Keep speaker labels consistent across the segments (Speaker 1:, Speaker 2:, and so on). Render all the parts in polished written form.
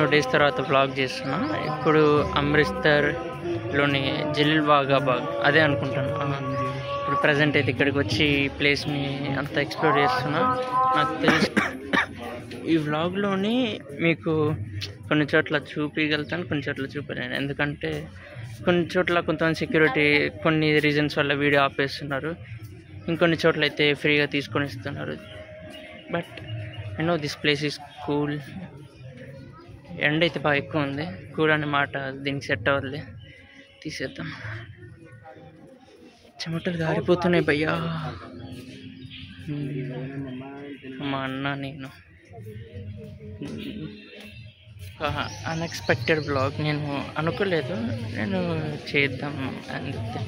Speaker 1: ఎన్నో డేస్ తర్వాత వ్లాగ్ చేస్తున్నా. ఇప్పుడు అమృత్సర్లోని జిల్ వాఘా బాగ్ అదే అనుకుంటాను. ఇప్పుడు ప్రజెంట్ అయితే ఇక్కడికి వచ్చి ఈ ప్లేస్ని అంతా ఎక్స్ప్లోర్ చేస్తున్నా. నాకు తెలిసి ఈ వ్లాగ్లోని మీకు కొన్ని చోట్ల చూపించగలుగుతాను, కొన్ని చోట్ల చూపలేను. ఎందుకంటే కొన్ని చోట్ల కొంతమంది సెక్యూరిటీ కొన్ని రీజన్స్ వల్ల వీడియో ఆపేస్తున్నారు, ఇంకొన్ని చోట్ల అయితే ఫ్రీగా తీసుకొని ఇస్తున్నారు. But I know this place is cool. ఎండ అయితే బాగా ఎక్కువ ఉంది, కూల్ అనే మాట దీనికి సెట్ అవ్వదులే, తీసేద్దాం. చెమటలు గారిపోతున్నాయి భయ్యా. మా అన్న నేను అన్ఎక్స్పెక్టెడ్ బ్లాగ్ నేను అనుకోలేదు, నేను చేద్దాం అందుకే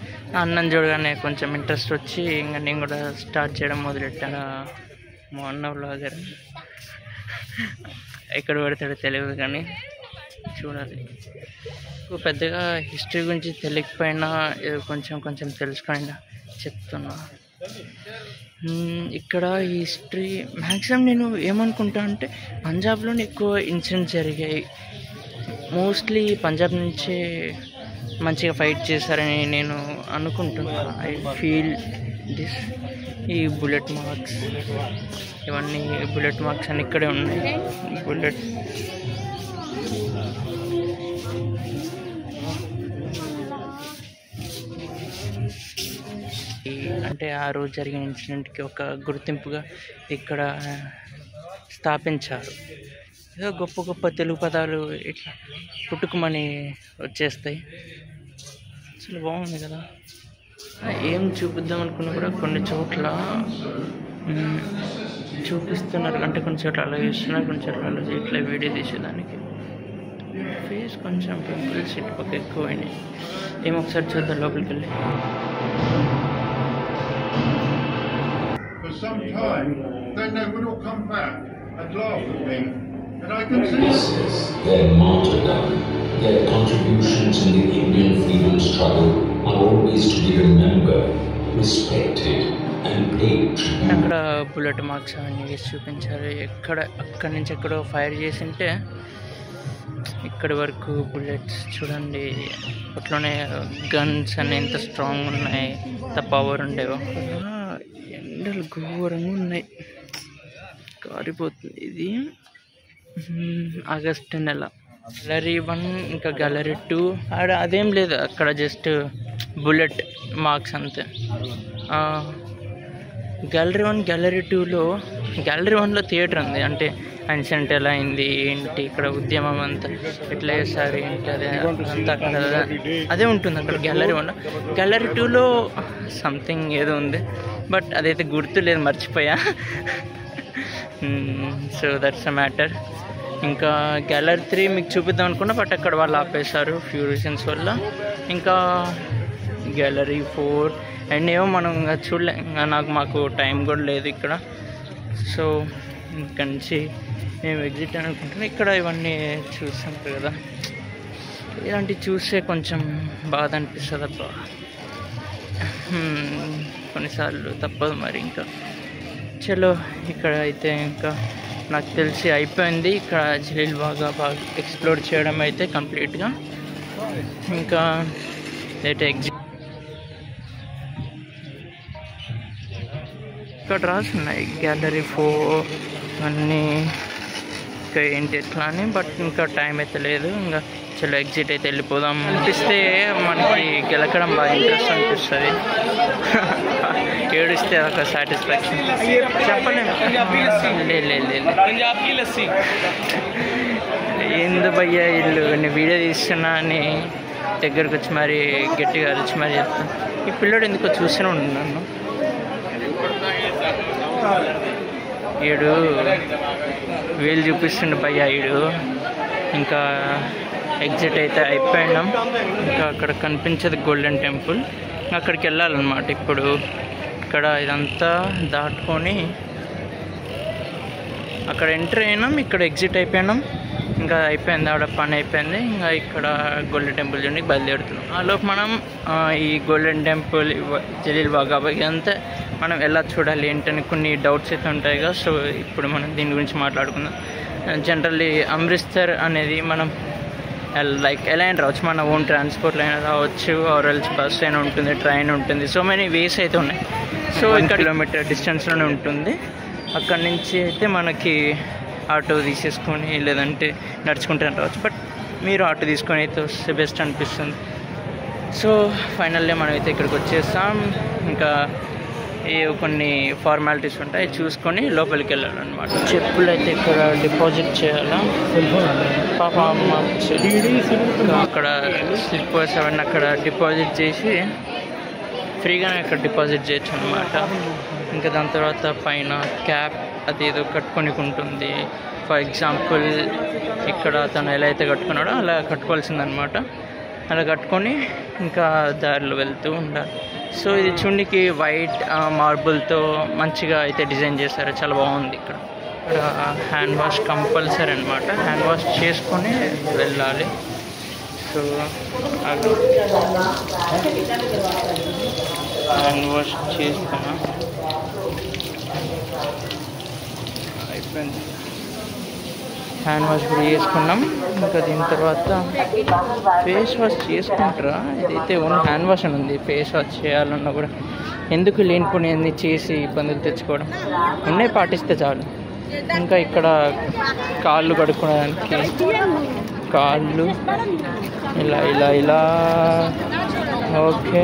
Speaker 1: అన్నం చూడగానే కొంచెం ఇంట్రెస్ట్ వచ్చి ఇంకా నేను కూడా స్టార్ట్ చేయడం మొదలెట్టాను. మా అన్న బ్లాగర్ ఎక్కడ పెడతాడో తెలియదు కానీ చూడాలి. పెద్దగా హిస్టరీ గురించి తెలియకపోయినా కొంచెం కొంచెం తెలుసుకొని చెప్తున్నా. ఇక్కడ హిస్టరీ మ్యాక్సిమం నేను ఏమనుకుంటా అంటే పంజాబ్లోనే ఎక్కువ ఇన్సిడెంట్స్ జరిగాయి. మోస్ట్లీ పంజాబ్ నుంచే మంచిగా ఫైట్ చేశారని నేను అనుకుంటున్నా. I feel this. ఈ బుల్లెట్ మార్క్స్ ఇవన్నీ బుల్లెట్ మార్క్స్ అని ఇక్కడే ఉన్నాయి. బుల్లెట్ అంటే ఆ రోజు జరిగిన ఇన్సిడెంట్కి ఒక గుర్తింపుగా ఇక్కడ స్థాపించారు. ఏదో గొప్ప గొప్ప తెలుగు పదాలు ఇట్లా పుట్టుకుమని వచ్చేస్తాయి. అసలు బాగుంది కదా. ఏం చూపిద్దాం అనుకున్నా కూడా కొన్ని చోట్ల చూపిస్తున్నారు, అంటే కొన్ని చోట్ల అలా చేస్తున్నారు, కొన్ని చోట్ల అలా ఇట్లా వీడియో తీసేదానికి. ఫేస్ కొంచెం పింపుల్స్ ఇటు పక్క ఎక్కువ అయినాయి. ఏమో ఒకసారి చూద్దాం లోపలికి వెళ్ళి.
Speaker 2: Some time, then they would all come back and laugh at me, and I can see
Speaker 3: their martyrdom, their contributions in the Indian freedom struggle are always to be remembered, respected, and paid tribute.
Speaker 1: అక్కడ bullet marks అవన్నీ వేసి చూపించారు. అక్కడి నుంచి ఎక్కడో fire చేసింటే ఇక్కడి వరకు బుల్లెట్స్ చూడండి. అట్లనే గన్స్ అన్నీ ఎంత స్ట్రాంగ్ ఉన్నాయి, ఎంత పవర్ ఉండేవో. ఎండలు ఘోరంగా ఉన్నాయి, కారిపోతుంది. ఇది ఆగస్టు నెల. గ్యాలరీ 1 ఇంకా గ్యాలరీ 2 ఆడ అదేం లేదు, అక్కడ జస్ట్ బుల్లెట్ మార్క్స్ అంతే. గ్యాలరీ 1 గ్యాలరీ 2లో గ్యాలరీ 1లో థియేటర్ ఉంది. అంటే ఇన్సిడెంట్ ఎలా అయింది ఏంటి, ఇక్కడ ఉద్యమం అంతా ఎట్లా చేస్తారు ఏంటి, అదే అంతా అక్కడ అదే ఉంటుంది అక్కడ గ్యాలరీ 1లో. గ్యాలరీ 2లో సంథింగ్ ఏదో ఉంది, బట్ అదైతే గుర్తులేదు, మర్చిపోయా. So that's a matter. ఇంకా గ్యాలరీ 3 మీకు చూపిద్దాం అనుకున్నా, బట్ అక్కడ వాళ్ళు ఆపేశారు ఫ్యూ రీజన్స్ వల్ల. ఇంకా గ్యాలరీ 4 అండ్ ఏమో మనం ఇంకా చూడలే, ఇంకా మాకు టైం కూడా లేదు ఇక్కడ. సో ఇక్కడ నుంచి మేము ఎగ్జిట్ అనుకుంటున్నాం. ఇక్కడ ఇవన్నీ చూస్తుంటారు కదా, ఇలాంటివి చూస్తే కొంచెం బాధ అనిపిస్తుంది అబ్బా. కొన్నిసార్లు తప్పదు మరి. ఇంకా చలో ఇక్కడ అయితే ఇంకా నాకు తెలిసి అయిపోయింది. ఇక్కడ జిల్ వాఘా బాగ్ ఎక్స్ప్లోర్ చేయడం అయితే కంప్లీట్గా. ఇంకా అయితే ఎగ్జిట్ ఇక్కడ రాసున్నాయి గ్యాలరీ 4 అన్నీ ఇంకా ఏంటి ఎట్లా అని, బట్ ఇంకా టైం అయితే లేదు. ఇంకా చలో ఎగ్జిట్ అయితే వెళ్ళిపోదాం. అనిపిస్తే మనకి గెలకడం బాగా ఇంట్రెస్ట్ అనిపిస్తుంది. ఏడిస్తే ఒక సాటిస్ఫాక్షన్ చెప్పలేము. ఏంది భయ్యా ఇల్లు నేను వీడియో తీస్తున్నా అని దగ్గరకు వచ్చి మరి గట్టిగా అరిచి మరి చెప్తాను. ఈ పిల్లడు ఎందుకో చూస్తూనే ఉన్నాను. ఈడు వేలు చూపిస్తుండే భయ్యా ఈడు. ఇంకా ఎగ్జిట్ అయితే అయిపోయినాం. ఇంకా అక్కడ కనిపించేది గోల్డెన్ టెంపుల్, అక్కడికి వెళ్ళాలన్నమాట. ఇప్పుడు ఇక్కడ ఇదంతా దాటుకొని అక్కడ ఎంటర్ అయినాం, ఇక్కడ ఎగ్జిట్ అయిపోయినాం. ఇంకా అయిపోయింది, ఆవిడ పని అయిపోయింది. ఇంకా ఇక్కడ గోల్డెన్ టెంపుల్ చూడడానికి బయలుదేరుతున్నాం. ఆలోపు మనం ఈ గోల్డెన్ టెంపుల్ జలీల్ బాగా అంతా మనం ఎలా చూడాలి ఏంటని కొన్ని డౌట్స్ అయితే ఉంటాయి కదా. సో ఇప్పుడు మనం దీని గురించి మాట్లాడుకుందాం. జనరల్లీ అమృత్సర్ అనేది మనం లైక్ ఎలా అయినా రావచ్చు, మన ఓన్ ట్రాన్స్పోర్ట్లో అయినా రావచ్చు, ఆర్ ఎల్స్ బస్ అయినా ఉంటుంది, ట్రైన్ ఉంటుంది. సో మెనీ వేస్ అయితే ఉన్నాయి. సో ఇక్కడ కిలోమీటర్ డిస్టెన్స్లోనే ఉంటుంది. అక్కడి నుంచి అయితే మనకి ఆటో తీసేసుకొని లేదంటే నడుచుకుంటే రావచ్చు. బట్ మీరు ఆటో తీసుకొని అయితే వస్తే బెస్ట్ అనిపిస్తుంది. సో ఫైనల్లీ మనం అయితే ఇక్కడికి వచ్చేస్తాం. ఇంకా కొన్ని ఫార్మాలిటీస్ ఉంటాయి, చూసుకొని లోపలికి వెళ్ళాలన్నమాట. చెప్పులు అయితే ఇక్కడ డిపాజిట్ చేయాలా, పాప అమ్మ అక్కడ స్లిప్పర్స్ అవన్నీ అక్కడ డిపాజిట్ చేసి ఫ్రీగానే ఇక్కడ డిపాజిట్ చేయొచ్చు అనమాట. ఇంకా దాని తర్వాత పైన క్యాప్ అది ఏదో కట్టుకొని ఉంటుంది. ఫర్ ఎగ్జాంపుల్ ఇక్కడ తను ఎలా అయితే కట్టుకున్నాడో అలా కట్టుకోవాల్సిందనమాట. అలా కట్టుకొని ఇంకా దారిలో వెళ్తూ ఉండాలి. సో ఇది చూడడానికి వైట్ మార్బుల్తో మంచిగా అయితే డిజైన్ చేశారు, చాలా బాగుంది. ఇక్కడ హ్యాండ్ వాష్ కంపల్సరీ అనమాట, హ్యాండ్ వాష్ చేసుకొని వెళ్ళాలి. సో హ్యాండ్ వాష్ చేసుకున్నా అయిపోయింది. హ్యాండ్ వాష్ కూడా చేసుకున్నాం. ఇంకా దీని తర్వాత ఫేస్ వాష్ చేసుకుంటారా, ఇదైతే ఓన్లీ హ్యాండ్ వాష్ అని ఉంది. ఫేస్ వాష్ చేయాలన్నా కూడా ఎందుకు లేనిపోయి అన్ని చేసి ఇబ్బందులు తెచ్చుకోవడం, ఉన్నాయి పాటిస్తే చాలు. ఇంకా ఇక్కడ కాళ్ళు కడుక్కోవడానికి కాళ్ళు ఇలా ఇలా ఇలా ఓకే.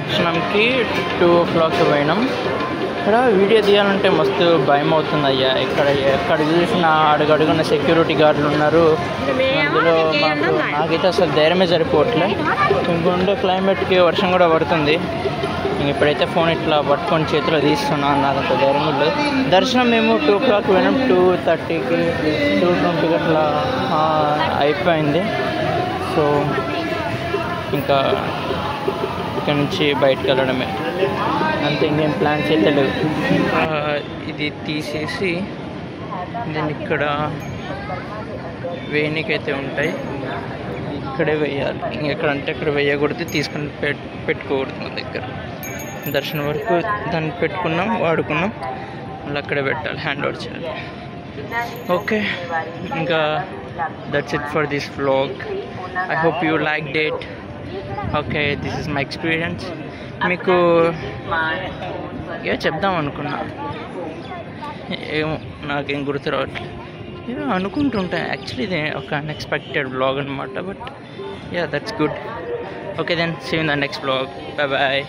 Speaker 1: దర్శనంకి 2 o'clock పోయినాం. ఇక్కడ వీడియో తీయాలంటే మస్తు భయం అవుతుంది అయ్యా. ఇక్కడ ఎక్కడ చూసిన అడుగడుగున్న సెక్యూరిటీ గార్డులు ఉన్నారు. అందులో నాకైతే అసలు ధైర్యమే సరిపోవట్లే. ఇంకొండే క్లైమేట్కి వర్షం కూడా పడుతుంది. ఇప్పుడైతే ఫోన్ ఇట్లా పట్టుకొని చేతిలో తీస్తున్నాను, నాకంత ధైర్యం లేదు. దర్శనం మేము 2 o'clock పోయినాం, 2:30కి 2:20కి అట్లా అయిపోయింది. సో ఇంకా ఇక్కడ నుంచి బయటకు వెళ్ళడమే అంతే, ఇంకేం ప్లాన్స్ అయితే లేవు. ఇది తీసేసి దీన్ని ఇక్కడ వేయనికైతే ఉంటాయి, ఇక్కడే వేయాలి. ఇంకెక్కడంటే అక్కడ వేయకూడదు, తీసుకుని పెట్టుకోకూడదు. మన దగ్గర దర్శనం వరకు దాన్ని పెట్టుకున్నాం, వాడుకున్నాం, మళ్ళీ అక్కడే పెట్టాలి, హ్యాండ్ ఓవర్ చేయాలి. ఓకే, ఇంకా that's it for this vlog. I hope you liked it. Okay, this is my experience. మీకు చెప్దాం అనుకున్నా, ఏమో నాకేం గుర్తు రావట్లేదు, ఏమో అనుకుంటుంటాను. యాక్చువల్లీ ఇది ఒక అన్ఎక్స్పెక్టెడ్ వ్లాగ్ అనమాట. But yeah, that's good. Okay then, see you in the next vlog. Bye bye.